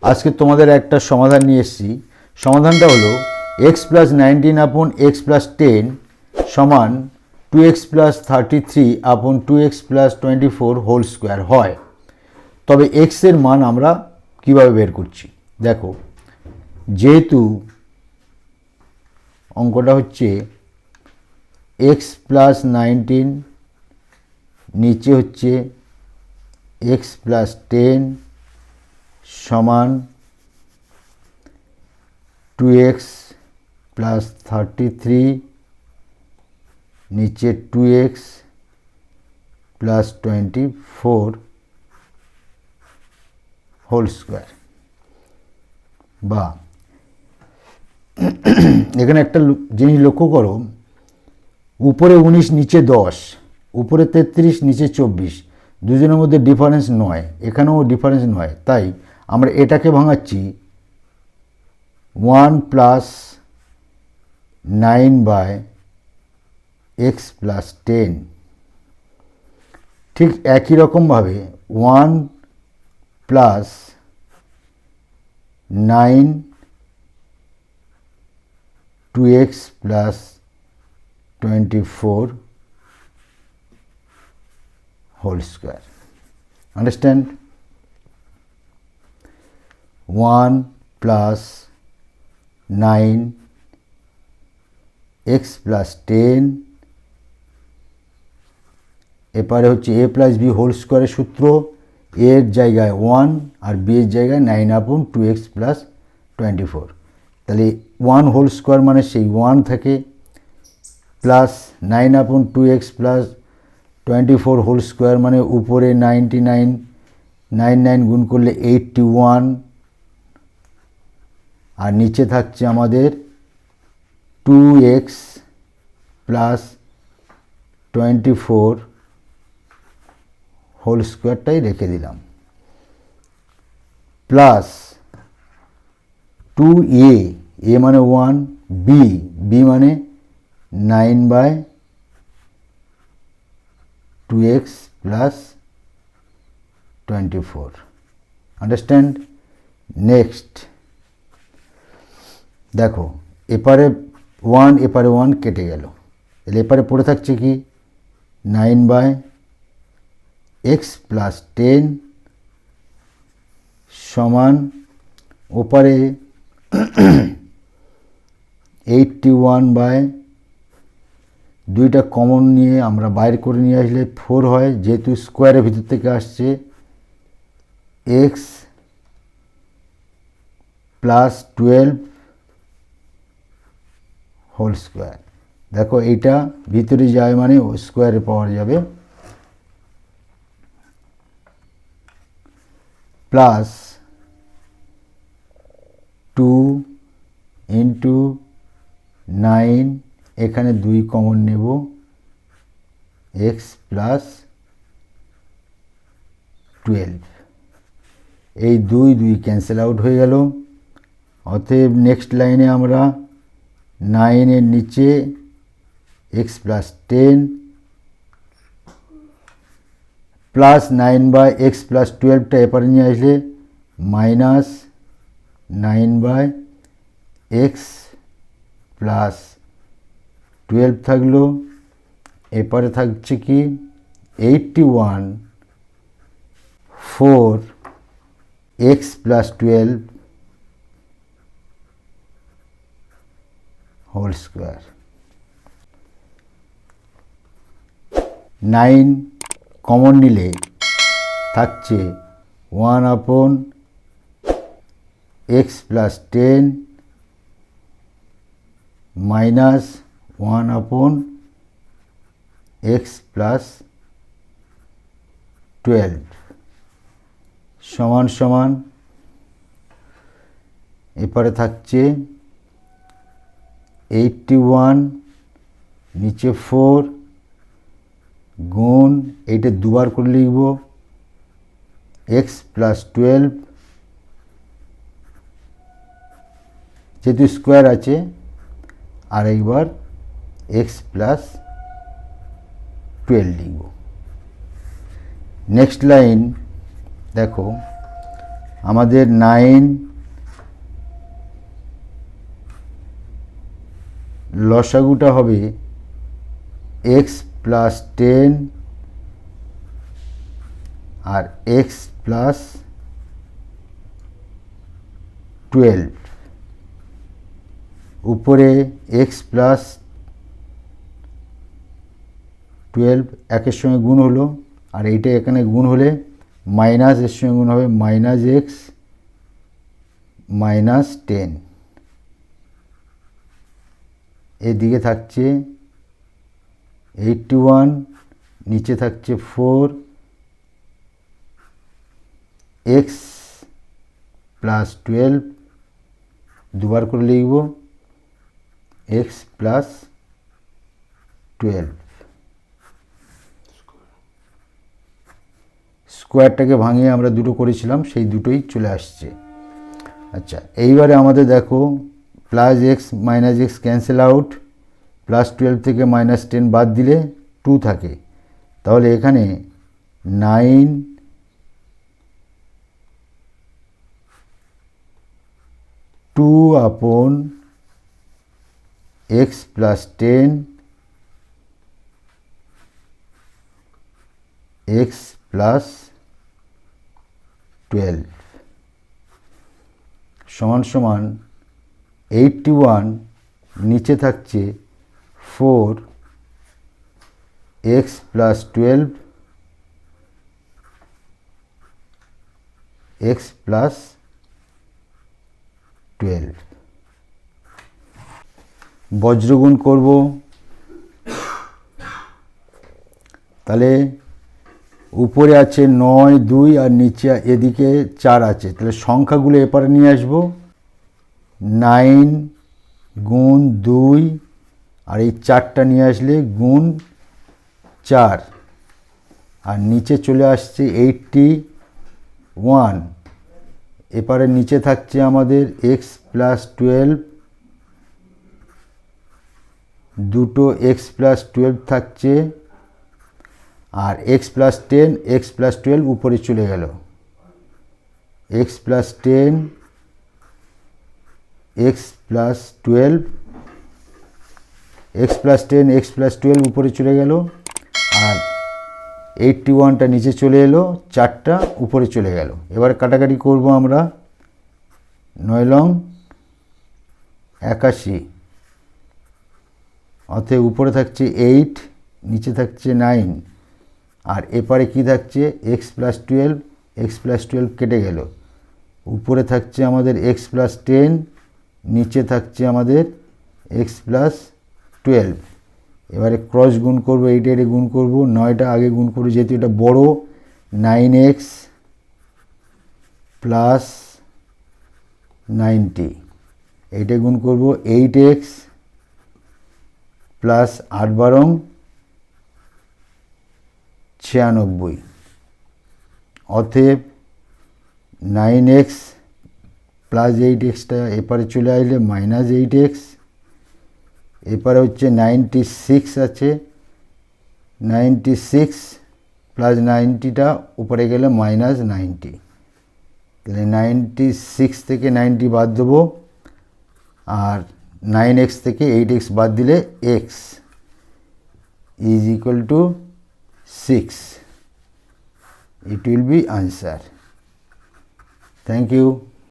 আজকে তোমাদের একটা সমাধান নিয়ে এসেছি। সমাধানটা হলো x প্লাস 19 আপন x প্লাস 10 সমান 2x প্লাস 33 আপন 2x প্লাস 24 হোল স্কোয়ার হয়। তবে x এর মান আমরা কিভাবে বের করছি দেখো। যেহেতু অঙ্কটা হচ্ছে x প্লাস 19 নিচে হচ্ছে x প্লাস 10 সমান 2x প্লাস 33 নিচে 2x প্লাস 24 হোল স্কোয়ার, বা এখানে একটা জিনিস লক্ষ্য করো, উপরে 19 নিচে 10, উপরে 33 নিচে 24, দুজনের মধ্যে ডিফারেন্স নয়, এখানেও ডিফারেন্স নয়। তাই আমরা এটাকে ভাঙাচ্ছি 1 প্লাস 9 বাই x প্লাস 10। ঠিক একই রকমভাবে 1 plus 9 2x plus 24 whole square. Understand? 1 plus 9 x plus 10 এপারে হচ্ছে a প্লাস b হোল স্কোয়ারের সূত্র, a এর জায়গায় 1 আর b এর জায়গায় 9 আপন 2x প্লাস 24। তাহলে 1 হোল স্কোয়ার মানে সেই 1 থাকে, প্লাস 9 আপন 2x প্লাস 24 হোল স্কোয়ার মানে উপরে 99, 99 গুণ করলে 81, আর নিচে থাকছে আমাদের 2x প্লাস 24 হোল স্কোয়ারটাই রেখে দিলাম, প্লাস 2a, a মানে 1, b মানে 9 by 2x plus 24. Understand? Next দেখো, এপারে 1 এপারে 1 কেটে গেল, তাহলে এপারে পড়ে থাকছে কি 9 বাই x প্লাস 10 সমান ওপারে 81 বাই, দুইটা কমন নিয়ে আমরা বাইর করে নিয়ে আসলে 4 হয়, যেহেতু স্কোয়ারের ভিতর থেকে আসছে x প্লাস 12 হোল স্কোয়ার। দেখো এইটা ভিতরে যায় মানে স্কোয়ারে পাওয়া যাবে, প্লাস 2 ইন্টু 9, এখানে 2 কমন নেব, x প্লাস 12, এই 2 ক্যান্সেল আউট হয়ে গেল। অতএব নেক্সট লাইনে আমরা 9 এর নিচে x plus 10 plus 9 by x plus 12টা এপারে নিয়ে আসলে মাইনাস 9 বাই x প্লাস 12 থাকলো, এপারে থাকছে কি 81 4 x plus 12 whole square. 9 common নিলে থাকছে 1 আপন x প্লাস 10 মাইনাস 1 আপন x প্লাস 12 সমান সমান এপারে থাকছে 81 নিচে 4 গুণ, এইটা দুবার করে লিখব x প্লাস 12, যেহেতু স্কোয়ার আছে আর একবার x প্লাস 12 লিখব। নেক্সট লাইন দেখো, আমাদের 9 লসাগুটা হবে এক্স প্লাস 10 আর এক্স প্লাস 12, উপরে এক্স প্লাস 12 একের সঙ্গে গুণ হলো, আর এইটা এখানে গুণ হলে মাইনাস এর সঙ্গে গুণ হবে মাইনাস এক্স মাইনাস 10, এদিকে থাকছে 81, নিচে থাকছে 4 এক্স প্লাস 12, দুবার করে লিখব এক্স প্লাস 12, স্কোয়ারটাকে ভাঙিয়ে আমরা দুটো করেছিলাম, সেই দুটোই চলে আসছে। আচ্ছা, এইবারে আমাদের দেখো plus x minus x cancel out, plus 12 থেকে মাইনাস 10 বাদ দিলে 2 থাকে, তাহলে এখানে 9 2 আপন এক্স প্লাস 10 এক্স প্লাস 12 সমান সমান 81, নিচে থাকছে 4 এক্স প্লাস 12 এক্স প্লাস 12, বজ্রগুণ করব, তাহলে উপরে আছে 9 2 আর নিচে এদিকে 4 আছে, তাহলে সংখ্যাগুলো এপারে নিয়ে আসব, 9 গুণ 2 আর এই 4টা নিয়ে আসলে গুণ 4, আর নিচে চলে আসছে 81, এপারে নিচে থাকছে আমাদের এক্স প্লাস 12, দুটো এক্স প্লাস 12 থাকছে, আর এক্স প্লাস 10 এক্স প্লাস 12 উপরে চলে গেল, x plus 10 x plus 12 x plus 10 x plus 12 উপরে চলে গেল, আর 81টা নিচে চলে এলো, 4টা উপরে চলে গেল। এবার কাটাকাটি করব আমরা, 9 লং 81, অতএব উপরে থাকছে 8, নিচে থাকছে 9, আর এপারে কি থাকছে এক্স প্লাস 12 এক্স প্লাস 12 কেটে গেল, উপরে থাকছে আমাদের এক্স প্লাস 10, নিচে থাকছে আমাদের এক্স প্লাস 12, এবারে ক্রস গুণ করব, এইটা এটা গুণ করব, 9টা আগে গুণ করব যেহেতু এটা বড়, 9x প্লাস 90, এইটা গুণ করব 8x প্লাস 8 12 96, অতএব 9x প্লাস 8xটা এপারে চলে আসলে মাইনাস 8x, এপারে হচ্ছে 96 আছে, 96 প্লাস 90টা উপরে গেলে মাইনাস 90, তাহলে 96 থেকে 90 বাদ দেবো, আর 9x থেকে 8x বাদ দিলে x is equal to 6. It will be answer. Thank you.